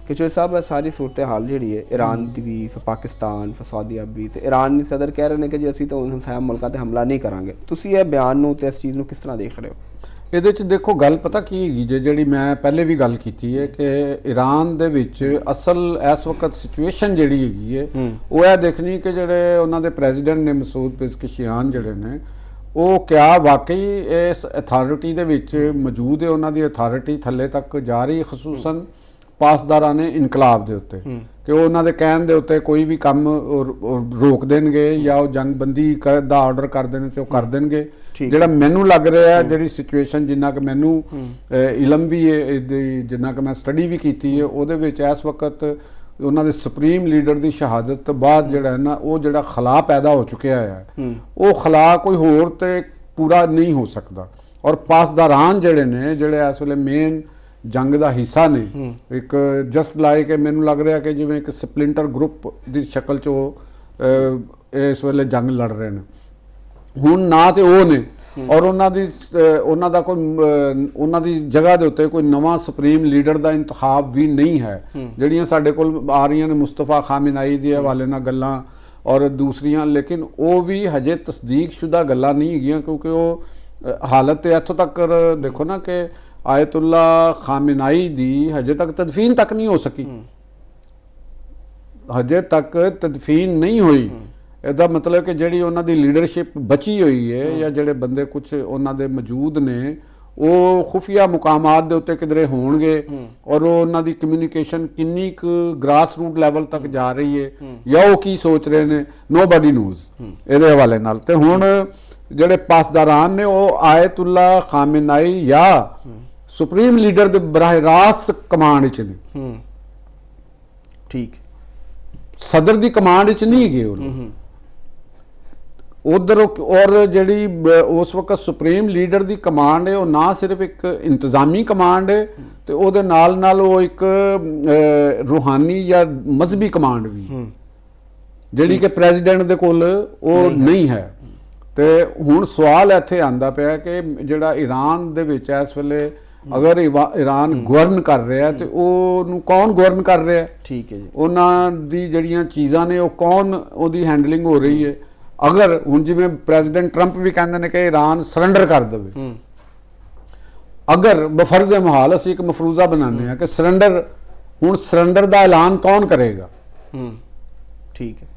कि जो साहब सारी सूरत हाल जी है ईरान की भी, फिर पाकिस्तान, फिर सऊदी अरब, तो ईरान सदर कह रहे हैं कि जी असीं तो हमसाया मुल्कां ते हमला नहीं करांगे। तुसीं इह बयान नूं ते इस चीज़ नूं किस तरह देख रहे हो? ਇਹਦੇ 'ਚ ਦੇਖੋ ਗੱਲ ਪਤਾ ਕੀ ਹੈਗੀ ਜਿਹੜੀ ਮੈਂ ਪਹਿਲੇ ਵੀ ਗੱਲ ਕੀਤੀ ਹੈ ਕਿ ਈਰਾਨ ਦੇ ਵਿੱਚ ਅਸਲ ਇਸ ਵਕਤ ਸਿਚੁਏਸ਼ਨ ਜਿਹੜੀ ਹੈਗੀ ਹੈ ਉਹ ਇਹ ਦੇਖਣੀ ਕਿ ਜਿਹੜੇ ਉਹਨਾਂ ਦੇ ਪ੍ਰੈਜ਼ੀਡੈਂਟ ਨੇ ਮਸੂਦ ਪਿਜ਼ਕਸ਼ੀਆਨ ਜਿਹੜੇ ਨੇ ਉਹ ਕਿਆ ਵਾਕਈ ਇਸ ਅਥਾਰਟੀ ਦੇ ਵਿੱਚ ਮੌਜੂਦ ਹੈ, ਉਹਨਾਂ ਦੀ ਅਥਾਰਟੀ ਥੱਲੇ ਤੱਕ ਜਾ ਰਹੀ, ਖਸੂਸਨ ਪਾਸਦਾਰਾਨੇ ਇਨਕਲਾਬ ਦੇ ਉੱਤੇ ਕਿ ਉਹ ਉਹਨਾਂ ਦੇ ਕਹਿਣ ਦੇ ਉੱਤੇ ਕੋਈ ਵੀ ਕੰਮ ਰੋਕ ਦੇਣਗੇ ਜਾਂ ਉਹ ਜੰਗਬੰਦੀ ਦਾ ਆਰਡਰ ਕਰ ਦੇਣ ਤੇ ਉਹ ਕਰ ਦੇਣਗੇ। ਜਿਹੜਾ ਮੈਨੂੰ ਲੱਗ ਰਿਹਾ ਜਿਹੜੀ ਸਿਚੁਏਸ਼ਨ ਜਿੰਨਾ ਕਿ ਮੈਨੂੰ ਇਲਮ ਵੀ ਹੈ, ਜਿੰਨਾ ਕਿ ਮੈਂ ਸਟੱਡੀ ਵੀ ਕੀਤੀ ਹੈ, ਉਹਦੇ ਵਿੱਚ ਇਸ ਵਕਤ ਉਹਨਾਂ ਦੇ ਸੁਪਰੀਮ ਲੀਡਰ ਦੀ ਸ਼ਹਾਦਤ ਤੋਂ ਬਾਅਦ ਜਿਹੜਾ ਨਾ ਉਹ ਜਿਹੜਾ ਖਲਾ ਪੈਦਾ ਹੋ ਚੁੱਕਿਆ ਹੈ ਉਹ ਖਲਾ ਕੋਈ ਹੋਰ ਤੇ ਪੂਰਾ ਨਹੀਂ ਹੋ ਸਕਦਾ। ਔਰ ਪਾਸਦਾਰਾਨ ਜਿਹੜੇ ਨੇ ਜਿਹੜੇ ਇਸ ਵੇਲੇ ਮੇਨ ਜੰਗ ਦਾ ਹਿੱਸਾ ਨੇ, ਇੱਕ ਜਸਟ ਲਾਈਕ ਮੈਨੂੰ ਲੱਗ ਰਿਹਾ ਕਿ ਜਿਵੇਂ ਇੱਕ ਸਪਲਿੰਟਰ ਗਰੁੱਪ ਦੀ ਸ਼ਕਲ 'ਚ ਉਹ ਇਸ ਵੇਲੇ ਜੰਗ ਲੜ ਰਹੇ ਨੇ। ਹੁਣ ਨਾ ਤੇ ਉਹ ਨੇ ਔਰ ਉਹਨਾਂ ਦਾ ਕੋਈ ਉਹਨਾਂ ਦੀ ਜਗ੍ਹਾ ਦੇ ਉੱਤੇ ਕੋਈ ਨਵਾਂ ਸੁਪਰੀਮ ਲੀਡਰ ਦਾ ਇੰਤਖਾਬ ਵੀ ਨਹੀਂ ਹੈ। ਜਿਹੜੀਆਂ ਸਾਡੇ ਕੋਲ ਆ ਰਹੀਆਂ ਨੇ ਮੁਸਤਫਾ ਖਾਮੇਨਾਈ ਦੇ ਹਵਾਲੇ ਨਾਲ ਗੱਲਾਂ ਔਰ ਦੂਸਰੀਆਂ, ਲੇਕਿਨ ਉਹ ਵੀ ਹਜੇ ਤਸਦੀਕ ਸ਼ੁਦਾ ਗੱਲਾਂ ਨਹੀਂ ਹੈਗੀਆਂ ਕਿਉਂਕਿ ਉਹ ਹਾਲਤ ਤੇ ਇੱਥੋਂ ਤੱਕ ਦੇਖੋ ਨਾ ਕਿ ਆਇਤੁੱਲਾ ਖਾਮੇਨਾਈ ਦੀ ਹਜੇ ਤੱਕ ਤਦਫੀਨ ਤੱਕ ਨਹੀਂ ਹੋ ਸਕੀ, ਹਜੇ ਤੱਕ ਤਦਫੀਨ ਨਹੀਂ ਹੋਈ। ਇਹਦਾ ਮਤਲਬ ਕਿ ਜਿਹੜੀ ਉਹਨਾਂ ਦੀ ਲੀਡਰਸ਼ਿਪ ਬਚੀ ਹੋਈ ਹੈ ਜਾਂ ਜਿਹੜੇ ਬੰਦੇ ਕੁਝ ਉਹਨਾਂ ਦੇ ਮੌਜੂਦ ਨੇ ਉਹ ਖੁਫੀਆ ਮੁਕਾਮਾਤ ਦੇ ਉੱਤੇ ਕਿਧਰੇ ਹੋਣਗੇ ਔਰ ਉਹਨਾਂ ਦੀ ਕਮਿਊਨੀਕੇਸ਼ਨ ਕਿੰਨੀ ਕੁ ਗ੍ਰਾਸ ਰੂਟ ਲੈਵਲ ਤੱਕ ਜਾ ਰਹੀ ਹੈ ਜਾਂ ਉਹ ਕੀ ਸੋਚ ਰਹੇ ਨੇ, ਨੋਬਡੀ ਨੋਜ਼ ਇਹਦੇ ਹਵਾਲੇ ਨਾਲ। ਤੇ ਹੁਣ ਜਿਹੜੇ ਪਾਸਦਾਰਾਨ ਨੇ ਉਹ ਆਇਤੁੱਲਾ ਖਾਮੇਨਾਈ ਜਾਂ ਸੁਪਰੀਮ ਲੀਡਰ ਦੇ ਬਰਾਹ ਰਾਸਤ ਕਮਾਂਡ 'ਚ ਨੇ, ਠੀਕ, ਸਦਰ ਦੀ ਕਮਾਂਡ 'ਚ ਨਹੀਂ ਗਏ ਉਹ ਉਧਰ। ਔਰ ਜਿਹੜੀ ਉਸ ਵਕਤ ਸੁਪਰੀਮ ਲੀਡਰ ਦੀ ਕਮਾਂਡ ਹੈ ਉਹ ਨਾ ਸਿਰਫ ਇੱਕ ਇੰਤਜ਼ਾਮੀ ਕਮਾਂਡ ਹੈ ਤੇ ਉਹਦੇ ਨਾਲ ਨਾਲ ਉਹ ਇੱਕ ਰੂਹਾਨੀ ਜਾਂ ਮਜ਼ਹਬੀ ਕਮਾਂਡ ਵੀ ਜਿਹੜੀ ਕਿ ਪ੍ਰੈਜ਼ੀਡੈਂਟ ਦੇ ਕੋਲ ਉਹ ਨਹੀਂ ਹੈ। ਤੇ ਹੁਣ ਸਵਾਲ ਇੱਥੇ ਆਂਦਾ ਪਿਆ ਕਿ ਜਿਹੜਾ ਈਰਾਨ ਦੇ ਵਿੱਚ ਇਸ ਵੇਲੇ ਅਗਰ ਈਰਾਨ ਗਵਰਨ ਕਰ ਰਿਹਾ ਤੇ ਉਹਨੂੰ ਕੌਣ ਗਵਰਨ ਕਰ ਰਿਹਾ, ਠੀਕ ਹੈ ਜੀ, ਉਹਨਾਂ ਦੀ ਜਿਹੜੀਆਂ ਚੀਜ਼ਾਂ ਨੇ ਉਹ ਕੌਣ ਉਹਦੀ ਹੈਂਡਲਿੰਗ ਹੋ ਰਹੀ ਹੈ। ਅਗਰ ਹੁਣ ਜਿਵੇਂ ਪ੍ਰੈਜ਼ੀਡੈਂਟ ਟਰੰਪ ਵੀ ਕਹਿੰਦੇ ਨੇ ਕਿ ਈਰਾਨ ਸਰੈਂਡਰ ਕਰ ਦੇਵੇ, ਅਗਰ ਬਫਰਜ਼ੇ ਮਹਾਲ ਅਸੀਂ ਇੱਕ ਮਫਰੂਜ਼ਾ ਬਣਾਉਂਦੇ ਹਾਂ ਕਿ ਸਰੈਂਡਰ, ਹੁਣ ਸਰੈਂਡਰ ਦਾ ਐਲਾਨ ਕੌਣ ਕਰੇਗਾ, ਠੀਕ ਹੈ,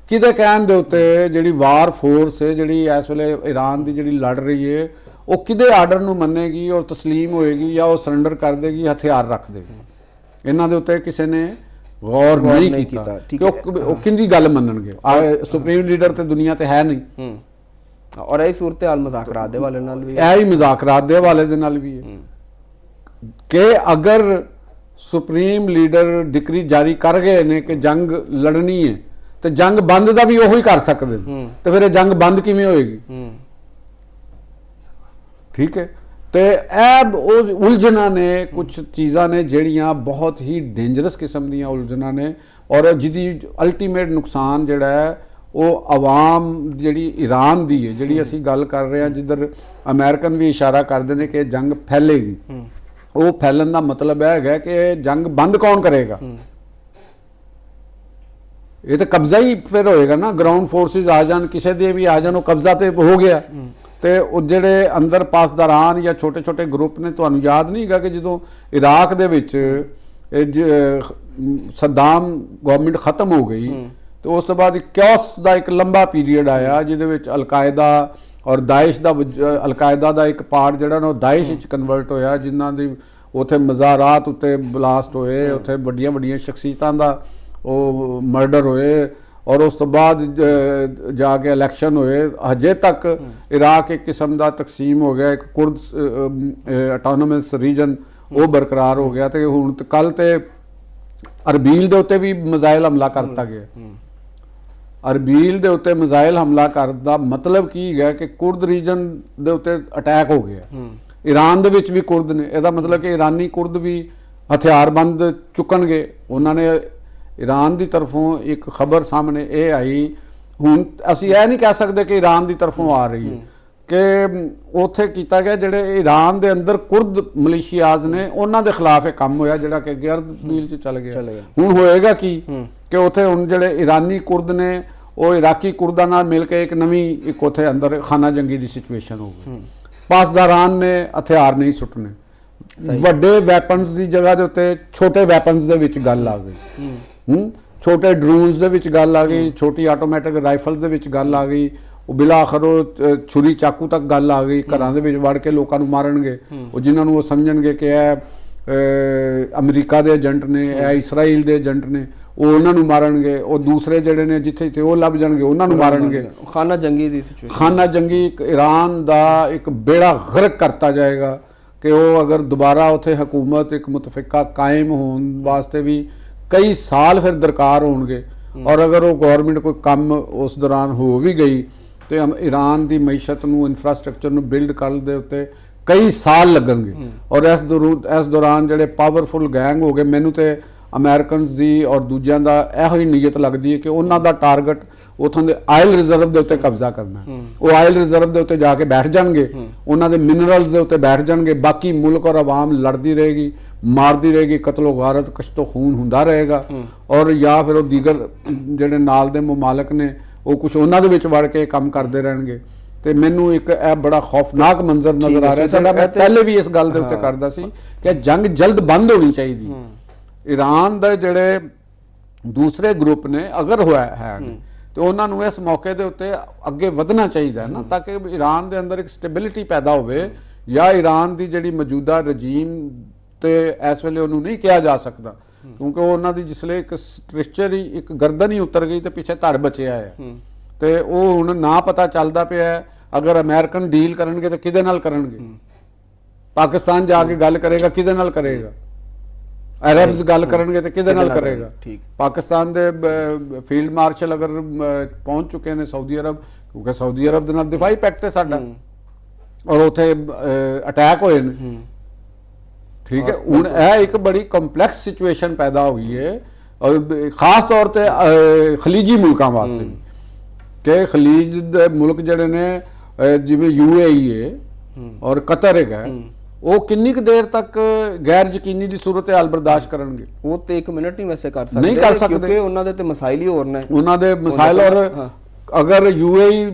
ਕਿਹਦੇ ਕਹਿਣ ਦੇ ਉੱਤੇ ਜਿਹੜੀ ਵਾਰ ਫੋਰਸ ਹੈ ਜਿਹੜੀ ਇਸ ਵੇਲੇ ਈਰਾਨ ਦੀ ਜਿਹੜੀ ਲੜ ਰਹੀ ਹੈ ਉਹ ਕਿਹਦੇ ਆਰਡਰ ਨੂੰ ਮੰਨੇਗੀ ਔਰ ਤਸਲੀਮ ਹੋਏਗੀ ਜਾਂ ਉਹ ਸਰੈਂਡਰ ਕਰ ਦੇਗੀ, ਹਥਿਆਰ ਰੱਖ ਦੇਗੀ। ਇਹਨਾਂ ਦੇ ਉੱਤੇ ਕਿਸੇ ਨੇ ਗੌਰ ਨਹੀਂ ਕੀਤਾ ਕਿ ਉਹ ਕਿੰਦੀ ਗੱਲ ਮੰਨਣਗੇ। ਸੁਪਰੀਮ ਲੀਡਰ ਤੇ ਦੁਨੀਆ ਤੇ ਹੈ ਨਹੀਂ ਔਰ ਇਹ ਸੂਰਤ ਹਾਲ ਮੁਜ਼ਾਕਰਾਤ ਦੇ ਵਾਲੇ ਨਾਲ ਵੀ ਇਹ ਹੀ ਮੁਜ਼ਾਕਰਾਤ ਦੇ ਵਾਲੇ ਦੇ ਨਾਲ ਵੀ ਹੈ ਕਿ ਅਗਰ ਸੁਪਰੀਮ ਲੀਡਰ ਡਿਕਰੀ ਜਾਰੀ ਕਰ ਗਏ ਨੇ ਕਿ ਜੰਗ ਲੜਨੀ ਹੈ ਤੇ ਜੰਗ ਬੰਦ ਦਾ ਵੀ ਉਹੀ ਹੀ ਕਰ ਸਕਦੇ ਤੇ ਫਿਰ ਇਹ ਜੰਗ ਬੰਦ ਕਿਵੇਂ ਹੋਏਗੀ? ਠੀਕ ਹੈ, ਤੇ ਇਹ ਉਹ ਉਲਝਣਾਂ ਨੇ, ਕੁਝ ਚੀਜ਼ਾਂ ਨੇ ਜਿਹੜੀਆਂ ਬਹੁਤ ਹੀ ਡੇਂਜਰਸ ਕਿਸਮ ਦੀਆਂ ਉਲਝਣਾਂ ਨੇ ਔਰ ਜਿਹਦੀ ਅਲਟੀਮੇਟ ਨੁਕਸਾਨ ਜਿਹੜਾ ਹੈ ਉਹ ਆਵਾਮ ਜਿਹੜੀ ਈਰਾਨ ਦੀ ਹੈ, ਜਿਹੜੀ ਅਸੀਂ ਗੱਲ ਕਰ ਰਹੇ ਹਾਂ ਜਿੱਧਰ ਅਮਰੀਕਨ ਵੀ ਇਸ਼ਾਰਾ ਕਰਦੇ ਨੇ ਕਿ ਜੰਗ ਫੈਲੇਗੀ, ਉਹ ਫੈਲਣ ਦਾ ਮਤਲਬ ਇਹ ਹੈਗਾ ਕਿ ਜੰਗ ਬੰਦ ਕੌਣ ਕਰੇਗਾ? ਇਹ ਤਾਂ ਕਬਜ਼ਾ ਹੀ ਫਿਰ ਹੋਏਗਾ ਨਾ, ਗਰਾਊਂਡ ਫੋਰਸਿਸ ਆ ਜਾਣ, ਕਿਸੇ ਦੇ ਵੀ ਆ ਜਾਣ, ਉਹ ਕਬਜ਼ਾ ਤੇ ਹੋ ਗਿਆ। ਤੇ ਉਹ ਜਿਹੜੇ ਅੰਦਰ ਪਾਸਦਾਰਾਨ ਜਾਂ ਛੋਟੇ ਛੋਟੇ ਗਰੁੱਪ ਨੇ, ਤੁਹਾਨੂੰ ਯਾਦ ਨਹੀਂ ਹੈਗਾ ਕਿ ਜਦੋਂ ਇਰਾਕ ਦੇ ਵਿੱਚ ਸਦਾਮ ਗਵਰਨਮੈਂਟ ਖਤਮ ਹੋ ਗਈ ਤੇ ਉਸ ਤੋਂ ਬਾਅਦ ਕਿਓਸ ਦਾ ਇੱਕ ਲੰਬਾ ਪੀਰੀਅਡ ਆਇਆ ਜਿਹਦੇ ਵਿੱਚ ਅਲ-ਕਾਇਦਾ ਔਰ ਦਾਇਸ਼ ਦਾ, ਅਲ-ਕਾਇਦਾ ਦਾ ਇੱਕ ਪਾਰਟ ਜਿਹੜਾ ਨਾ ਉਹ ਦਾਇਸ਼ ਵਿੱਚ ਕਨਵਰਟ ਹੋਇਆ, ਜਿਨ੍ਹਾਂ ਦੀ ਉੱਥੇ ਮਜ਼ਾਰਾਤ ਉੱਤੇ ਬਲਾਸਟ ਹੋਏ, ਉੱਥੇ ਵੱਡੀਆਂ ਵੱਡੀਆਂ ਸ਼ਖਸੀਅਤਾਂ ਦਾ ਉਹ ਮਰਡਰ ਹੋਏ ਔਰ ਉਸ ਤੋਂ ਬਾਅਦ ਜਾ ਕੇ ਇਲੈਕਸ਼ਨ ਹੋਏ। ਹਜੇ ਤੱਕ ਇਰਾਕ ਇੱਕ ਕਿਸਮ ਦਾ ਤਕਸੀਮ ਹੋ ਗਿਆ, ਇੱਕ ਕੁਰਦ ਆਟੋਨੋਮਸ ਰੀਜਨ ਉਹ ਬਰਕਰਾਰ ਹੋ ਗਿਆ। ਤੇ ਹੁਣ ਕੱਲ ਤੇ ਅਰਬੀਲ ਦੇ ਉੱਤੇ ਵੀ ਮਿਜ਼ਾਈਲ ਹਮਲਾ ਕਰਤਾ ਗਿਆ। ਅਰਬੀਲ ਦੇ ਉੱਤੇ ਮਿਜ਼ਾਈਲ ਹਮਲਾ ਕਰਨ ਦਾ ਮਤਲਬ ਕੀ ਹੈ ਕਿ ਕੁਰਦ ਰੀਜਨ ਦੇ ਉੱਤੇ ਅਟੈਕ ਹੋ ਗਿਆ। ਈਰਾਨ ਦੇ ਵਿੱਚ ਵੀ ਕੁਰਦ ਨੇ, ਇਹਦਾ ਮਤਲਬ ਕਿ ਈਰਾਨੀ ਕੁਰਦ ਵੀ ਹਥਿਆਰਬੰਦ ਚੁੱਕਣਗੇ। ਉਹਨਾਂ ਨੇ ईरान की तरफों एक खबर सामने ये आई, हूँ असी यह नहीं कह सकते कि ईरान की तरफों आ रही है ਕਿ ਉੱਥੇ ਕੀਤਾ ਗਿਆ ਜਿਹੜੇ ਈਰਾਨ ਦੇ ਅੰਦਰ ਕੁਰਦ ਮਲੀਸ਼ੀਆਜ਼ ਨੇ ਉਹਨਾਂ ਦੇ ਖਿਲਾਫ ਇਹ ਕੰਮ ਹੋਇਆ ਜਿਹੜਾ ਕਿ ਅਰਦਬਿਲ ਚ ਚੱਲ ਗਿਆ। ਹੁਣ ਹੋਏਗਾ ਕੀ ਕਿ ਉੱਥੇ ਹੁਣ ਜਿਹੜੇ ਈਰਾਨੀ ਕੁਰਦ ਨੇ ਉਹ ਇਰਾਕੀ ਕੁਰਦਾਂ ਨਾਲ ਮਿਲ ਕੇ ਇੱਕ ਨਵੀਂ ਇੱਕ ਉੱਥੇ ਅੰਦਰ ਖਾਨਾ ਜੰਗੀ ਦੀ ਸਿਚੁਏਸ਼ਨ ਹੋ ਗਈ। ਪਾਸਦਾਰਾਨ ਨੇ ਹਥਿਆਰ ਨਹੀਂ ਸੁੱਟਣੇ, ਵੱਡੇ ਵੈਪਨਸ ਦੀ ਜਗ੍ਹਾ ਦੇ ਉੱਤੇ ਛੋਟੇ ਵੈਪਨਸ ਦੇ ਵਿੱਚ ਗੱਲ ਆ ਗਈ। ਛੋਟੇ ਡਰੋਨਸ ਦੇ ਵਿੱਚ ਗੱਲ ਆ ਗਈ, ਛੋਟੀ ਆਟੋਮੈਟਿਕ ਰਾਈਫਲ ਦੇ ਵਿੱਚ ਗੱਲ ਆ ਗਈ, ਉਹ ਬਿਲਾ ਆਖਰ ਉਹ ਛੁਰੀ ਚਾਕੂ ਤੱਕ ਗੱਲ ਆ ਗਈ। ਘਰਾਂ ਦੇ ਵਿੱਚ ਵੜ ਕੇ ਲੋਕਾਂ ਨੂੰ ਮਾਰਨਗੇ, ਉਹ ਜਿਨ੍ਹਾਂ ਨੂੰ ਉਹ ਸਮਝਣਗੇ ਕਿ ਇਹ ਅਮਰੀਕਾ ਦੇ ਏਜੰਟ ਨੇ, ਇਹ ਇਸਰਾਈਲ ਦੇ ਏਜੰਟ ਨੇ, ਉਹ ਉਹਨਾਂ ਨੂੰ ਮਾਰਨਗੇ। ਉਹ ਦੂਸਰੇ ਜਿਹੜੇ ਨੇ ਜਿੱਥੇ ਉਹ ਲੱਭ ਜਾਣਗੇ ਉਹਨਾਂ ਨੂੰ ਮਾਰਨਗੇ। ਖਾਨਾ ਜੰਗੀ ਦੀ ਸਿਚੁਏਸ਼ਨ, ਖਾਨਾ ਜੰਗੀ ਈਰਾਨ ਦਾ ਇੱਕ ਬੇੜਾ ਗਰਕ ਕਰਤਾ ਜਾਏਗਾ ਕਿ ਉਹ ਅਗਰ ਦੁਬਾਰਾ ਉੱਥੇ ਹਕੂਮਤ ਇੱਕ ਮੁਤਫਿਕਾ ਕਾਇਮ ਹੋਣ ਵਾਸਤੇ ਵੀ ਕਈ ਸਾਲ ਫਿਰ ਦਰਕਾਰ ਹੋਣਗੇ। ਔਰ ਅਗਰ ਉਹ ਗਵਰਨਮੈਂਟ ਕੋਈ ਕੰਮ ਉਸ ਦੌਰਾਨ ਹੋ ਵੀ ਗਈ ਤੇ ਈਰਾਨ ਦੀ ਮਈਸ਼ਤ ਨੂੰ ਇਨਫਰਾਸਟ੍ਰਕਚਰ ਨੂੰ ਬਿਲਡ ਕਰਨ ਦੇ ਉੱਤੇ ਕਈ ਸਾਲ ਲੱਗਣਗੇ। ਔਰ ਇਸ ਦੌਰਾਨ ਜਿਹੜੇ ਪਾਵਰਫੁਲ ਗੈਂਗ ਹੋ ਗਏ, ਮੈਨੂੰ ਤੇ ਅਮਰੀਕਨਸ ਦੀ ਔਰ ਦੂਜਿਆਂ ਦਾ ਇਹੋ ਹੀ ਨੀਅਤ ਲੱਗਦੀ ਹੈ ਕਿ ਉਹਨਾਂ ਦਾ ਟਾਰਗੇਟ ਉਥੋਂ ਦੇ ਆਇਲ ਰਿਜ਼ਰਵ ਦੇ ਉੱਤੇ ਕਬਜ਼ਾ ਕਰਨਾ। ਉਹ ਆਇਲ ਰਿਜ਼ਰਵ ਦੇ ਉੱਤੇ ਜਾ ਕੇ ਬੈਠ ਜਾਣਗੇ, ਉਹਨਾਂ ਦੇ ਮਿਨਰਲਸ ਦੇ ਉੱਤੇ ਬੈਠ ਜਾਣਗੇ। ਬਾਕੀ ਮੁਲਕ ਔਰ ਆਵਾਮ ਲੜਦੀ ਰਹੇਗੀ, ਮਾਰਦੀ ਰਹੇਗੀ, ਕਤਲੋ ਗਾਰਤ ਕਸ਼ਤੋ ਖੂਨ ਹੁੰਦਾ ਰਹੇਗਾ। ਔਰ ਜਾਂ ਫਿਰ ਉਹ ਦੀਗਰ ਜਿਹੜੇ ਨਾਲ ਦੇ ਮਮਾਲਕ ਨੇ ਉਹ ਕੁਝ ਉਹਨਾਂ ਦੇ ਵਿੱਚ ਵੜ ਕੇ ਕੰਮ ਕਰਦੇ ਰਹਿਣਗੇ। ਤੇ ਮੈਨੂੰ ਇੱਕ ਇਹ ਬੜਾ ਖੌਫਨਾਕ ਮੰਜ਼ਰ ਨਜ਼ਰ ਆ ਰਿਹਾ ਸਾਡਾ। ਮੈਂ ਪਹਿਲੇ ਵੀ ਇਸ ਗੱਲ ਦੇ ਉੱਤੇ ਕਰਦਾ ਸੀ ਕਿ ਜੰਗ ਜਲਦ ਬੰਦ ਹੋਣੀ ਚਾਹੀਦੀ। ਈਰਾਨ ਦੇ ਜਿਹੜੇ ਦੂਸਰੇ ਗਰੁੱਪ ਨੇ ਅਗਰ ਹੋਇਆ ਹੈ ਤੇ ਉਹਨਾਂ ਨੂੰ ਇਸ ਮੌਕੇ ਦੇ ਉੱਤੇ ਅੱਗੇ ਵਧਣਾ ਚਾਹੀਦਾ ਹੈ ਨਾ, ਤਾਂ ਕਿ ਈਰਾਨ ਦੇ ਅੰਦਰ ਇੱਕ ਸਟੇਬਿਲਿਟੀ ਪੈਦਾ ਹੋਵੇ। ਜਾਂ ਈਰਾਨ ਦੀ ਜਿਹੜੀ ਮੌਜੂਦਾ ਰਜੀਮ ਤੇ ਇਸ ਵੇਲੇ ਉਹਨੂੰ ਨਹੀਂ ਕਿਹਾ ਜਾ ਸਕਦਾ, ਕਿਉਂਕਿ ਉਹ ਉਹਨਾਂ ਦੀ ਜਿਸਲੇ ਇੱਕ ਸਟ੍ਰਕਚਰ ਹੀ ਇੱਕ ਗਰਦਨ ਹੀ ਉਤਰ ਗਈ ਤੇ ਪਿੱਛੇ ਧੜ ਬਚਿਆ ਹੈ। ਤੇ ਉਹ ਹੁਣ ਨਾ ਪਤਾ ਚੱਲਦਾ ਪਿਆ ਅਗਰ ਅਮਰੀਕਨ ਡੀਲ ਕਰਨਗੇ ਤਾਂ ਕਿਹਦੇ ਨਾਲ ਕਰਨਗੇ। ਪਾਕਿਸਤਾਨ ਜਾ ਕੇ ਗੱਲ ਕਰੇਗਾ, ਕਿਹਦੇ ਨਾਲ ਕਰੇਗਾ। ਅਰਬਸ ਗੱਲ ਕਰਨਗੇ ਤੇ ਕਿਹਦੇ ਨਾਲ ਕਰੇਗਾ। ਪਾਕਿਸਤਾਨ ਦੇ ਫੀਲਡ ਮਾਰਸ਼ਲ ਅਗਰ ਪਹੁੰਚ ਚੁੱਕੇ ਨੇ ਸਾਊਦੀ ਅਰਬ, ਕਿਉਂਕਿ ਸਾਊਦੀ ਅਰਬ ਦੇ ਨਾਲ ਦਿਫਾਈ ਪੈਕਟ ਹੈ ਸਾਡਾ, ਔਰ ਉੱਥੇ ਅਟੈਕ ਹੋਏ ਨੇ। ਠੀਕ ਹੈ, ਹੁਣ ਇਹ ਇੱਕ ਬੜੀ ਕੰਪਲੈਕਸ ਸਿਚੁਏਸ਼ਨ ਪੈਦਾ ਹੋਈ ਹੈ, ਔਰ ਖਾਸ ਤੌਰ ਤੇ ਖਲੀਜੀ ਮੁਲਕਾਂ ਵਾਸਤੇ ਵੀ ਕਿ ਖਲੀਜ ਦੇ ਮੁਲਕ ਜਿਹੜੇ ਨੇ ਜਿਵੇਂ UAE ਹੈ ਔਰ ਕਤਰ ਹੈਗਾ, ਉਹ ਕਿੰਨੀ ਕੁ ਦੇਰ ਤੱਕ ਗੈਰ ਯਕੀਨੀ ਦੀ ਸੂਰਤ ਹਾਲ ਬਰਦਾਸ਼ਤ ਕਰਨਗੇ। ਉਹ ਤੇ 1 ਮਿੰਟ ਨਹੀਂ ਵੈਸੇ ਕਰ ਸਕਦੇ, ਨਹੀਂ ਕਰ ਸਕਦੇ, ਕਿਉਂਕਿ ਉਹਨਾਂ ਦੇ ਤੇ ਮਸਾਇਲ ਹੀ ਹੋਰ ਨੇ। ਉਹਨਾਂ ਦੇ ਮਸਾਇਲ, ਔਰ ਅਗਰ UAE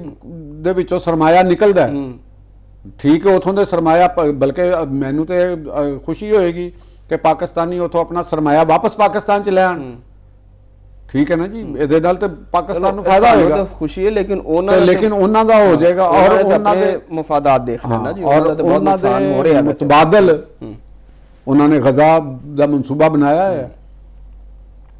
ਦੇ ਵਿੱਚੋਂ ਸਰਮਾਇਆ ਨਿਕਲਦਾ ਠੀਕ ਹੈ, ਉਥੋਂ ਦੇ ਸਰਮਾਇਆ, ਬਲਕਿ ਮੈਨੂੰ ਤੇ ਖੁਸ਼ੀ ਹੋਏਗੀ ਕਿ ਪਾਕਿਸਤਾਨੀ ਉਥੋਂ ਆਪਣਾ ਸਰਮਾਇਆ ਵਾਪਸ ਪਾਕਿਸਤਾਨ ਚ ਲੈ ਆਣ। ਠੀਕ ਹੈ ਨਾ ਜੀ, ਇਹਦੇ ਨਾਲ ਤੇ ਪਾਕਿਸਤਾਨ ਨੂੰ ਫਾਇਦਾ ਹੋਏਗਾ, ਖੁਸ਼ੀ ਹੈ, ਲੇਕਿਨ ਉਹਨਾਂ ਦਾ ਹੋ ਜਾਏਗਾ। ਔਰ ਉਹਨਾਂ ਦੇ ਮਫਾਦਾਤ ਦੇਖ ਲੈਣਾ ਜੀ, ਉਹਨਾਂ ਦਾ ਤੇ ਬਹੁਤ ਨੁਕਸਾਨ ਹੋ ਰਿਹਾ। ਮੁਤਬਾਦਲ ਉਹਨਾਂ ਨੇ ਗਜ਼ਾ ਦਾ ਮਨਸੂਬਾ ਬਣਾਇਆ ਹੈ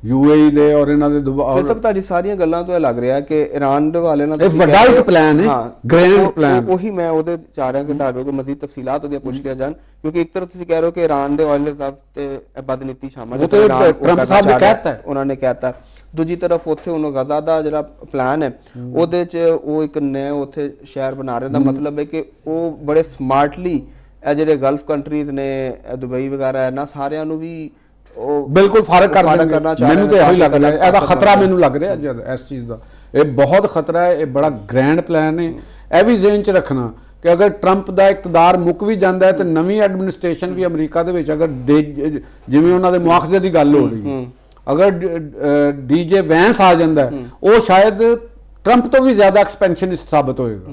UAE ਦੇ ਔਰ ਇਹਨਾਂ ਦੇ ਫਿਰ ਸਭ ਤੁਹਾਡੀ ਸਾਰੀਆਂ ਗੱਲਾਂ ਤੋਂ ਇਹ ਲੱਗ ਰਿਹਾ ਕਿ ਈਰਾਨ ਦੇ ਵਾਲੇ ਨਾਲ ਇਹ ਵੱਡਾ ਇੱਕ ਪਲਾਨ ਹੈ, ਗ੍ਰੈਂਡ ਪਲਾਨ। ਉਹੀ ਮੈਂ ਉਹਦੇ ਚਾਹ ਰਿਹਾ ਕਿ ਤੁਹਾਡੇ ਕੋਲ ਮਜ਼ੀਦ ਤਫਸੀਲਾਤ ਉਹਦੀਆਂ ਪੁੱਛ ਲਿਆ ਜਾਣ, ਕਿਉਂਕਿ ਇੱਕ ਤਰਫ ਤੁਸੀਂ ਕਹਿ ਰਹੇ ਹੋ ਕਿ ਈਰਾਨ ਦੇ ਆਇਲ ਰਿਜ਼ਰਵ ਤੇ ਬਦਨੀਤੀ ਸ਼ਾਮਲ ਹੈ, ਟਰੰਪ ਸਾਹਿਬ ਨੇ ਕਹਿਤਾ, ਉਹਨਾਂ ਨੇ ਕਹਿਤਾ। ਦੂਜੀ ਤਰਫ ਉੱਥੇ ਉਹਨੂੰ ਗਜ਼ਾ ਦਾ ਜਿਹੜਾ ਪਲਾਨ ਹੈ ਉਹਦੇ 'ਚ ਉਹ ਇੱਕ ਨਇਆ ਉੱਥੇ ਸ਼ਹਿਰ ਬਣਾ ਰਹੇ ਦਾ ਮਤਲਬ ਹੈ ਕਿ ਉਹ ਬੜੇ ਸਮਾਰਟਲੀ ਇਹ ਜਿਹੜੇ ਗਲਫ ਕੰਟਰੀਜ਼ ਨੇ, ਦੁਬਈ ਵਗੈਰਾ, ਇਹਨਾਂ ਸਾਰਿਆਂ ਨੂੰ ਵੀ ਉਹ ਬਿਲਕੁਲ ਫਰਕ ਕਰਨਾ ਮੈਨੂੰ ਤਾਂ ਇਹੋ ਹੀ ਲੱਗ ਰਿਹਾ। ਇਹਦਾ ਖਤਰਾ ਮੈਨੂੰ ਲੱਗ ਰਿਹਾ ਜਦ ਇਸ ਚੀਜ਼ ਦਾ, ਇਹ ਬਹੁਤ ਖਤਰਾ ਹੈ। ਇਹ ਬੜਾ ਗ੍ਰੈਂਡ ਪਲਾਨ ਹੈ। ਇਹ ਵੀ ਜ਼ਿਹਨ 'ਚ ਰੱਖਣਾ ਕਿ ਅਗਰ ਟਰੰਪ ਦਾ ਇਕਤਦਾਰ ਮੁੱਕ ਵੀ ਜਾਂਦਾ ਹੈ ਤੇ ਨਵੀਂ ਐਡਮਿਨਿਸਟ੍ਰੇਸ਼ਨ ਵੀ ਅਮਰੀਕਾ ਦੇ ਵਿੱਚ ਅਗਰ ਜਿਵੇਂ ਉਹਨਾਂ ਦੇ ਮੁਆਖਜ਼ੇ ਦੀ ਗੱਲ ਹੋ ਰਹੀ ਹੈ, ਅਗਰ DJ ਵੈਂਸ ਆ ਜਾਂਦਾ ਉਹ ਸ਼ਾਇਦ ਟਰੰਪ ਤੋਂ ਵੀ ਜ਼ਿਆਦਾ ਐਕਸਪੈਂਸ਼ਨਿਸਟ ਸਾਬਤ ਹੋਏਗਾ,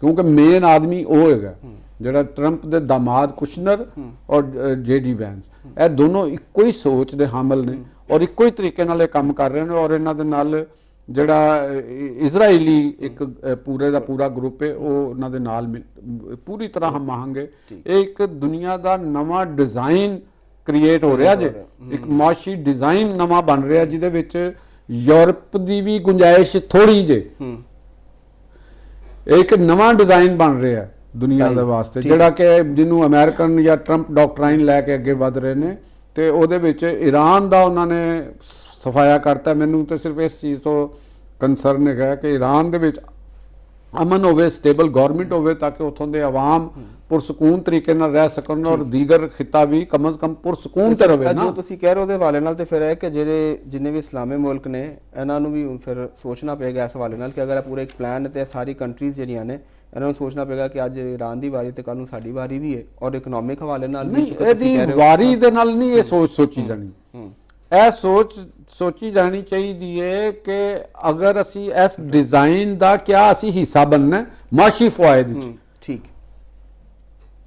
ਕਿਉਂਕਿ ਮੇਨ ਆਦਮੀ ਉਹ ਹੈਗਾ ਜਿਹੜਾ ਟਰੰਪ ਦੇ ਦਾਮਾਦ ਕੁਸ਼ਨਰ ਔਰ JD ਵੈਂਸ, ਇਹ ਦੋਨੋਂ ਇੱਕੋ ਹੀ ਸੋਚ ਦੇ ਹਾਮਲ ਨੇ ਔਰ ਇੱਕੋ ਹੀ ਤਰੀਕੇ ਨਾਲ ਇਹ ਕੰਮ ਕਰ ਰਹੇ ਨੇ। ਔਰ ਇਹਨਾਂ ਦੇ ਨਾਲ ਜਿਹੜਾ ਇਜ਼ਰਾਈਲੀ ਇੱਕ ਪੂਰੇ ਦਾ ਪੂਰਾ ਗਰੁੱਪ ਹੈ ਉਹ ਉਹਨਾਂ ਦੇ ਨਾਲ ਪੂਰੀ ਤਰ੍ਹਾਂ ਹਮਾਹੰਗ ਹੈ। ਇਹ ਇੱਕ ਦੁਨੀਆ ਦਾ ਨਵਾਂ ਡਿਜ਼ਾਈਨ ਕ੍ਰੀਏਟ ਹੋ ਰਿਹਾ ਜੇ, ਇੱਕ ਮਾਸ਼ੀ ਡਿਜ਼ਾਈਨ ਨਵਾਂ ਬਣ ਰਿਹਾ ਜਿਹਦੇ ਵਿੱਚ ਯੂਰਪ ਦੀ ਵੀ ਗੁੰਜਾਇਸ਼ ਥੋੜੀ ਜੇ। ਇੱਕ ਨਵਾਂ ਡਿਜ਼ਾਈਨ ਬਣ ਰਿਹਾ ਦੁਨੀਆ ਦੇ ਵਾਸਤੇ, ਜਿਹੜਾ ਕਿ ਜਿਹਨੂੰ ਅਮਰੀਕਨ ਜਾਂ ਟਰੰਪ ਡਾਕਟਰਾਈਨ ਲੈ ਕੇ ਅੱਗੇ ਵਧ ਰਹੇ ਨੇ। ਤੇ ਉਹਦੇ ਵਿੱਚ ਈਰਾਨ ਦਾ ਉਹਨਾਂ ਨੇ ਸਫਾਇਆ ਕਰਤਾ। ਮੈਨੂੰ ਤਾਂ ਸਿਰਫ ਇਸ ਚੀਜ਼ ਤੋਂ ਕੰਸਰਨ ਹੈਗਾ ਕਿ ਈਰਾਨ ਦੇ ਵਿੱਚ ਅਮਨ ਹੋਵੇ, ਸਟੇਬਲ ਗਵਰਨਮੈਂਟ ਹੋਵੇ, ਤਾਂ ਕਿ ਉੱਥੋਂ ਦੇ ਆਵਾਮ ਪੁਰਸਕੂਨ ਤਰੀਕੇ ਨਾਲ ਰਹਿ ਸਕਣ ਔਰ ਦੀਗਰ ਖਿੱਤਾ ਵੀ ਕਮ ਅਜ਼ ਕਮ ਪੁਰਸਕੂਨ ਤੇ ਰਹੇ ਨਾ। ਜੋ ਤੁਸੀਂ ਕਹਿ ਰਹੇ ਹੋ ਉਹਦੇ ਹਵਾਲੇ ਨਾਲ ਤੇ ਫਿਰ ਹੈ ਕਿ ਜਿਹੜੇ ਜਿੰਨੇ ਵੀ ਇਸਲਾਮੀ ਮੁਲਕ ਨੇ ਇਹਨਾਂ ਨੂੰ ਵੀ ਫਿਰ ਸੋਚਣਾ ਪਏਗਾ ਇਸ ਹਵਾਲੇ ਨਾਲ ਕਿ ਅਗਰ ਇਹ ਪੂਰਾ ਇੱਕ ਪਲਾਨ ਤੇ ਸਾਰੀ ਕੰਟਰੀਜ਼ ਜਿਹੜੀਆਂ ਨੇ ਇਹਨਾਂ ਨੂੰ ਸੋਚਣਾ ਪਏਗਾ ਕਿ ਅੱਜ ਈਰਾਨ ਦੀ ਵਾਰੀ ਤੇ ਕੱਲ ਨੂੰ ਸਾਡੀ ਵਾਰੀ ਵੀ ਹੈ, ਔਰ ਇਕਨੋਮਿਕ ਹਵਾਲੇ ਨਾਲ ਵੀ ਨਹੀਂ, ਜਿੱਦਾਂ ਤੁਸੀਂ ਇਹਦੀ ਕਹਿ ਰਹੇ ਹੋ। ਵਾਰੀ ਦੇ ਨਾਲ ਨਹੀਂ ਇਹ ਸੋਚੀ ਜਾਣੀ। ਇਹ ਸੋਚੀ ਜਾਣੀ ਚਾਹੀਦੀ ਹੈ ਕਿ ਅਗਰ ਅਸੀਂ ਇਸ ਡਿਜ਼ਾਈਨ ਦਾ ਕਿਆ ਅਸੀਂ ਹਿੱਸਾ ਬਣਨਾ ਮਾਸ਼ੀ ਫਵਾਇਦ ਵਿੱਚ, ਠੀਕ,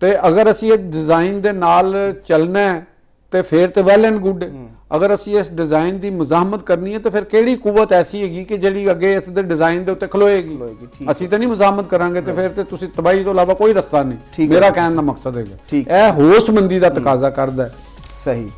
ਤੇ ਅਗਰ ਅਸੀਂ ਇਹ ਡਿਜ਼ਾਈਨ ਦੇ ਨਾਲ ਚੱਲਣਾ ਹੈ ਤੇ ਫਿਰ ਤੇ ਵੈਲ ਐਂਡ ਗੁੱਡ। ਅਗਰ ਅਸੀਂ ਇਸ ਡਿਜ਼ਾਈਨ ਦੀ ਮੁਜ਼ਾਹਮਤ ਕਰਨੀ ਹੈ ਤਾਂ ਫਿਰ ਕਿਹੜੀ ਕੂਵਤ ਐਸੀ ਹੈਗੀ ਕਿ ਜਿਹੜੀ ਅੱਗੇ ਇਸ ਦੇ ਡਿਜ਼ਾਈਨ ਦੇ ਉੱਤੇ ਖਲੋਏਗੀ? ਠੀਕ ਅਸੀਂ ਤਾਂ ਨਹੀਂ ਮੁਜ਼ਾਹਮਤ ਕਰਾਂਗੇ ਤੇ ਫਿਰ ਤੇ ਤੁਸੀਂ ਤਬਾਹੀ ਤੋਂ ਇਲਾਵਾ ਕੋਈ ਰਸਤਾ ਨਹੀਂ। ਠੀਕ ਹੈ, ਮੇਰਾ ਕਹਿਣ ਦਾ ਮਕਸਦ ਹੈਗਾ ਠੀਕ। ਇਹ ਹੋਸ਼ਮੰਦੀ ਦਾ ਤਕਾਜ਼ਾ ਕਰਦਾ ਹੈ। ਸਹੀ।